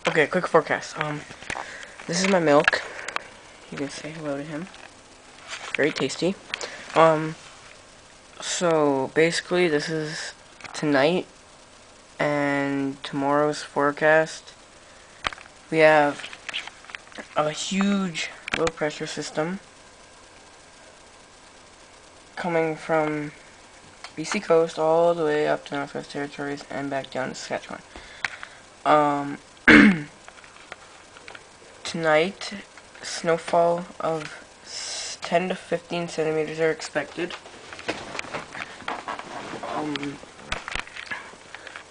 Okay, quick forecast. This is my milk. You can say hello to him. Very tasty. So basically this is tonight and tomorrow's forecast. We have a huge low pressure system coming from BC coast all the way up to Northwest Territories and back down to Saskatchewan. Tonight, snowfall of 10 to 15 centimeters are expected.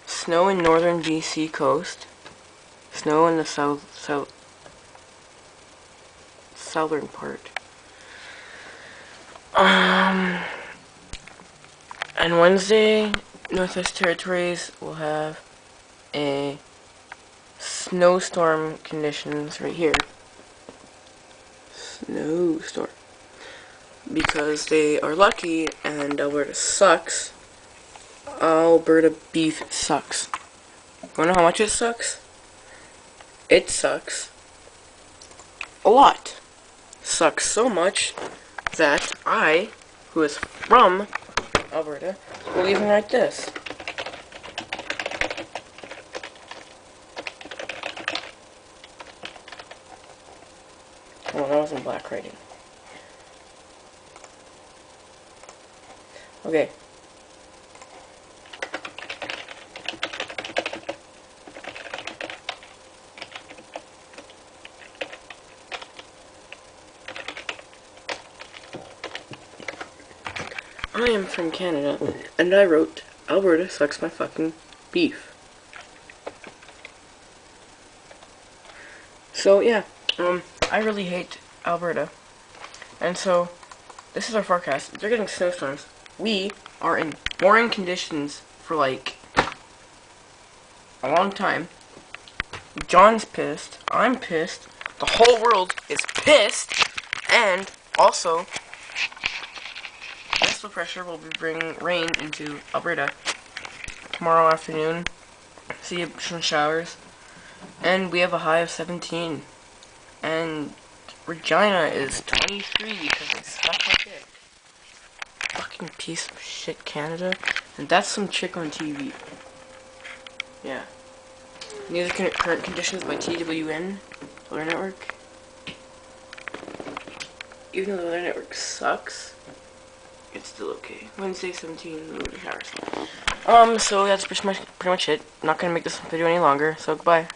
Snow in northern BC coast. Snow in the southern part. And Wednesday, Northwest Territories will have a snowstorm conditions right here. Snowstorm. Because they are lucky and Alberta sucks. Alberta beef sucks. Wanna know how much it sucks? It sucks a lot. Sucks so much that I, who is from Alberta, will even write this. Oh, that wasn't black writing. Okay. I am from Canada, and I wrote, Alberta sucks my fucking beef. So, yeah, I really hate Alberta. And so, this is our forecast. They're getting snowstorms. We are in boring conditions for, like, a long time. John's pissed. I'm pissed. The whole world is pissed. And, also, this low pressure will be bringing rain into Alberta tomorrow afternoon. See some showers. And we have a high of 17. And Regina is 23 because I suck my dick. Fucking piece of shit, Canada. And that's some chick on TV. Yeah. These are current conditions by TWN, Weather Network. Even though the Weather Network sucks, it's still okay. Wednesday, 17, little showers. So that's pretty much it. I'm not gonna make this video any longer, so goodbye.